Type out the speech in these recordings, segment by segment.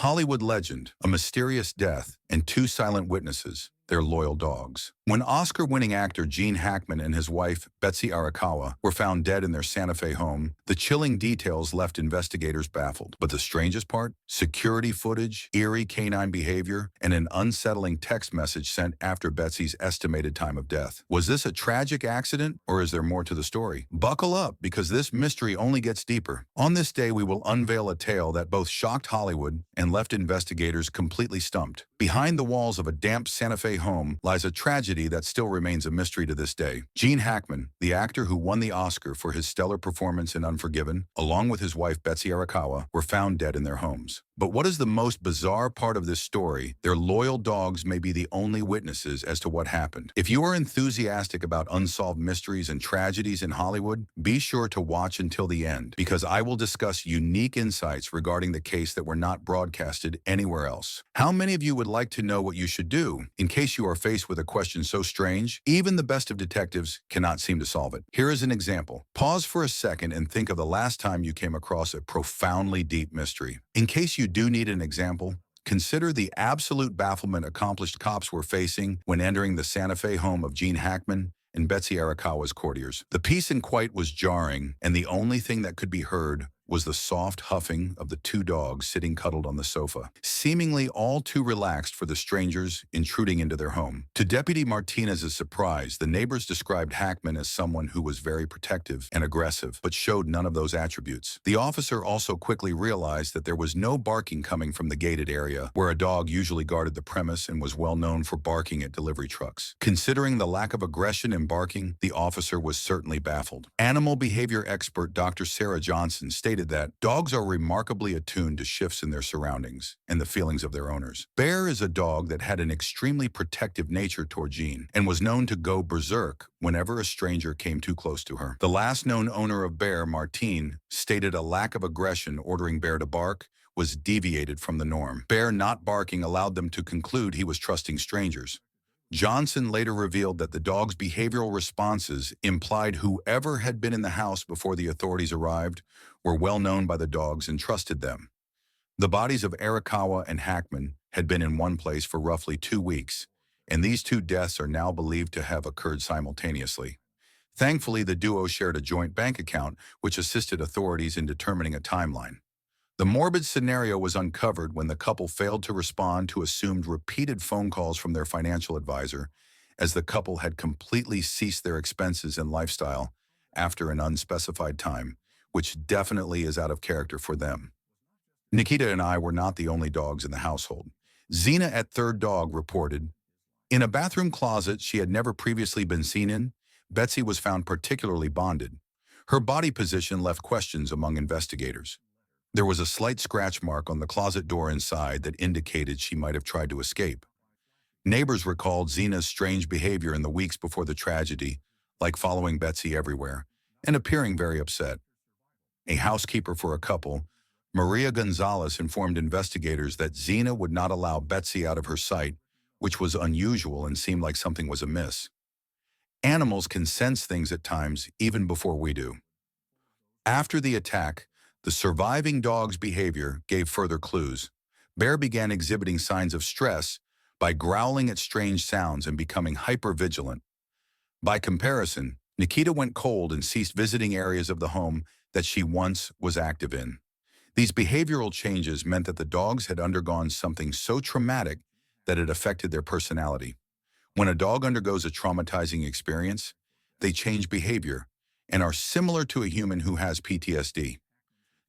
Hollywood legend, a mysterious death, and two silent witnesses, their loyal dogs. When Oscar-winning actor Gene Hackman and his wife, Betsy Arakawa, were found dead in their Santa Fe home, the chilling details left investigators baffled. But the strangest part? Security footage, eerie canine behavior, and an unsettling text message sent after Betsy's estimated time of death. Was this a tragic accident, or is there more to the story? Buckle up, because this mystery only gets deeper. On this day, we will unveil a tale that both shocked Hollywood and left investigators completely stumped. Behind the walls of a damp Santa Fe home lies a tragedy that still remains a mystery to this day. Gene Hackman, the actor who won the Oscar for his stellar performance in Unforgiven, along with his wife Betsy Arakawa, were found dead in their homes. But what is the most bizarre part of this story? Their loyal dogs may be the only witnesses as to what happened. If you are enthusiastic about unsolved mysteries and tragedies in Hollywood, be sure to watch until the end, because I will discuss unique insights regarding the case that were not broadcasted anywhere else. How many of you would like to know what you should do in case you are faced with a question so strange, even the best of detectives cannot seem to solve it? Here is an example. Pause for a second and think of the last time you came across a profoundly deep mystery. In case you do need an example, consider the absolute bafflement accomplished cops were facing when entering the Santa Fe home of Gene Hackman and Betsy Arakawa's courtiers. The peace and quiet was jarring, and the only thing that could be heard was the soft huffing of the two dogs sitting cuddled on the sofa, seemingly all too relaxed for the strangers intruding into their home. To Deputy Martinez's surprise, the neighbors described Hackman as someone who was very protective and aggressive, but showed none of those attributes. The officer also quickly realized that there was no barking coming from the gated area, where a dog usually guarded the premise and was well known for barking at delivery trucks. Considering the lack of aggression and barking, the officer was certainly baffled. Animal behavior expert Dr. Sarah Johnson stated that dogs are remarkably attuned to shifts in their surroundings and the feelings of their owners. Bear is a dog that had an extremely protective nature toward Gene and was known to go berserk whenever a stranger came too close to her. The last known owner of Bear, Martine, stated a lack of aggression ordering Bear to bark was deviated from the norm. Bear not barking allowed them to conclude he was trusting strangers. Johnson later revealed that the dog's behavioral responses implied whoever had been in the house before the authorities arrived were well known by the dogs and trusted them. The bodies of Arakawa and Hackman had been in one place for roughly 2 weeks, and these two deaths are now believed to have occurred simultaneously. Thankfully, the duo shared a joint bank account, which assisted authorities in determining a timeline. The morbid scenario was uncovered when the couple failed to respond to assumed repeated phone calls from their financial advisor, as the couple had completely ceased their expenses and lifestyle after an unspecified time, which definitely is out of character for them. Nikita and I were not the only dogs in the household. Zena at Third Dog reported, in a bathroom closet she had never previously been seen in, Betsy was found particularly bonded. Her body position left questions among investigators. There was a slight scratch mark on the closet door inside that indicated she might have tried to escape. Neighbors recalled Zena's strange behavior in the weeks before the tragedy, like following Betsy everywhere and appearing very upset. A housekeeper for a couple, Maria Gonzalez, informed investigators that Zena would not allow Betsy out of her sight, which was unusual and seemed like something was amiss. Animals can sense things at times, even before we do. After the attack, the surviving dog's behavior gave further clues. Bear began exhibiting signs of stress by growling at strange sounds and becoming hypervigilant. By comparison, Nikita went cold and ceased visiting areas of the home that she once was active in. These behavioral changes meant that the dogs had undergone something so traumatic that it affected their personality. When a dog undergoes a traumatizing experience, they change behavior and are similar to a human who has PTSD.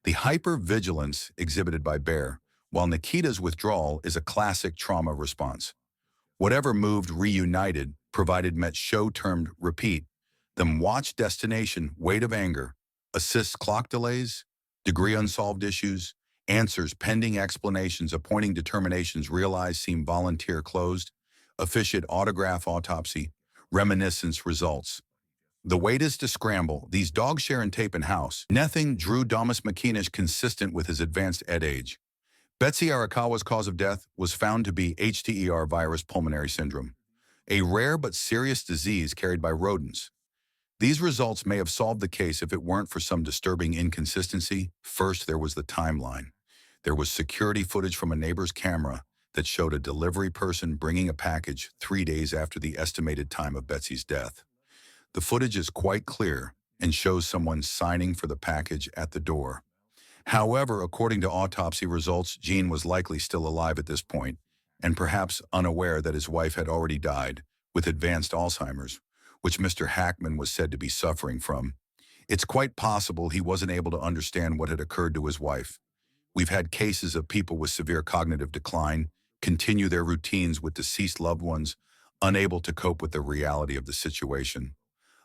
The hypervigilance exhibited by Bear, while Nikita's withdrawal is a classic trauma response. Whatever moved reunited, provided met show termed repeat, them watch destination, weight of anger, assists clock delays, degree unsolved issues, answers pending explanations, appointing determinations realized seem volunteer closed, officiate autograph autopsy, reminiscence results. The weight is to scramble. These dogs share in tape and house. Nothing Drew Domus McKeenish consistent with his advanced age. Betsy Arakawa's cause of death was found to be HTER virus pulmonary syndrome, a rare but serious disease carried by rodents. These results may have solved the case if it weren't for some disturbing inconsistency. First, there was the timeline. There was security footage from a neighbor's camera that showed a delivery person bringing a package 3 days after the estimated time of Betsy's death. The footage is quite clear and shows someone signing for the package at the door. However, according to autopsy results, Gene was likely still alive at this point, and perhaps unaware that his wife had already died with advanced Alzheimer's, which Mr. Hackman was said to be suffering from. It's quite possible he wasn't able to understand what had occurred to his wife. We've had cases of people with severe cognitive decline continue their routines with deceased loved ones, unable to cope with the reality of the situation.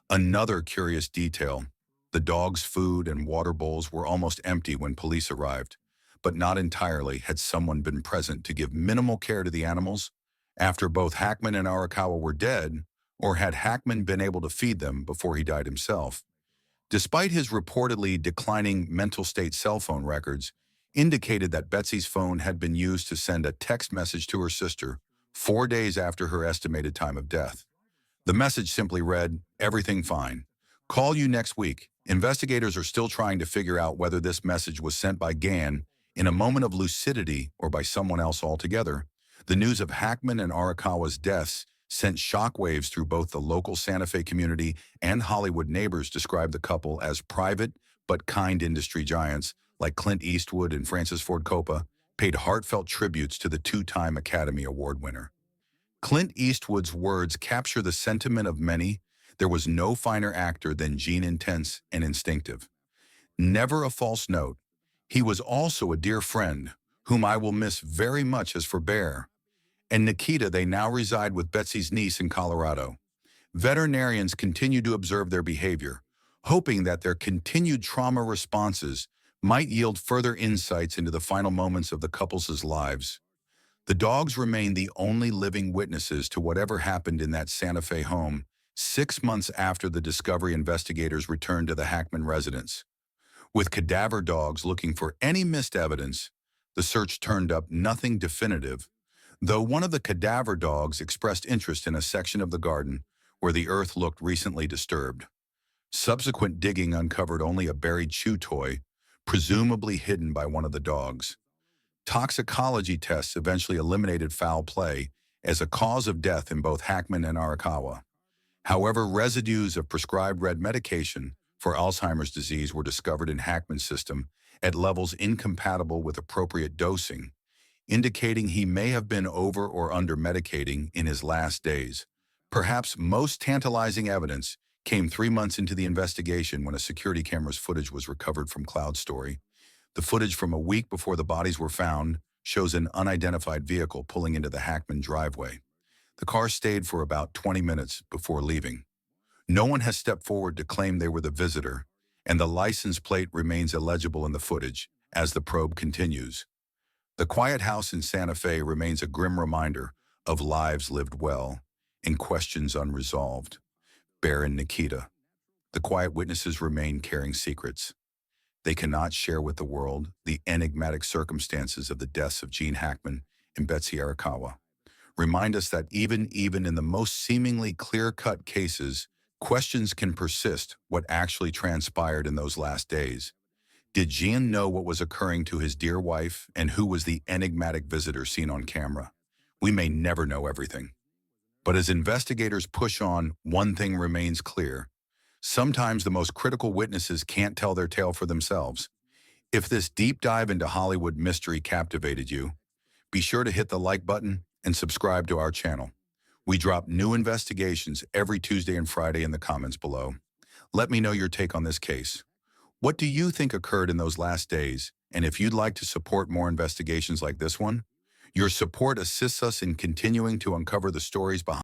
Another curious detail: the dog's food and water bowls were almost empty when police arrived, but not entirely. Had someone been present to give minimal care to the animals after both Hackman and Arakawa were dead, or had Hackman been able to feed them before he died himself? Despite his reportedly declining mental state, cell phone records indicated that Betsy's phone had been used to send a text message to her sister 4 days after her estimated time of death. The message simply read, "Everything fine. Call you next week." Investigators are still trying to figure out whether this message was sent by Gan in a moment of lucidity or by someone else altogether. The news of Hackman and Arakawa's deaths sent shockwaves through both the local Santa Fe community and Hollywood. Neighbors described the couple as private but kind. Industry giants like Clint Eastwood and Francis Ford Coppola paid heartfelt tributes to the two-time Academy Award winner. Clint Eastwood's words capture the sentiment of many. "There was no finer actor than Gene, intense and instinctive. Never a false note. He was also a dear friend, whom I will miss very much." As for Bear and Nikita, they now reside with Betsy's niece in Colorado. Veterinarians continue to observe their behavior, hoping that their continued trauma responses might yield further insights into the final moments of the couple's lives. The dogs remain the only living witnesses to whatever happened in that Santa Fe home 6 months after the discovery. Investigators returned to the Hackman residence. With cadaver dogs looking for any missed evidence, the search turned up nothing definitive, though one of the cadaver dogs expressed interest in a section of the garden where the earth looked recently disturbed. Subsequent digging uncovered only a buried chew toy, presumably hidden by one of the dogs. Toxicology tests eventually eliminated foul play as a cause of death in both Hackman and Arakawa. However, residues of prescribed red medication for Alzheimer's disease were discovered in Hackman's system at levels incompatible with appropriate dosing, indicating he may have been over or under medicating in his last days. Perhaps most tantalizing evidence came 3 months into the investigation when a security camera's footage was recovered from Cloud Story. The footage from a week before the bodies were found shows an unidentified vehicle pulling into the Hackman driveway. The car stayed for about 20 minutes before leaving. No one has stepped forward to claim they were the visitor, and the license plate remains illegible in the footage as the probe continues. The quiet house in Santa Fe remains a grim reminder of lives lived well and questions unresolved. Bear and Nikita, the quiet witnesses, remain carrying secrets. They cannot share with the world the enigmatic circumstances of the deaths of Gene Hackman and Betsy Arakawa. Remind us that even in the most seemingly clear-cut cases, questions can persist. What actually transpired in those last days? Did Gene know what was occurring to his dear wife, and who was the enigmatic visitor seen on camera? We may never know everything. But as investigators push on, one thing remains clear. Sometimes the most critical witnesses can't tell their tale for themselves. If this deep dive into Hollywood mystery captivated you, be sure to hit the like button and subscribe to our channel. We drop new investigations every Tuesday and Friday in the comments below. Let me know your take on this case. What do you think occurred in those last days? And if you'd like to support more investigations like this one, your support assists us in continuing to uncover the stories behind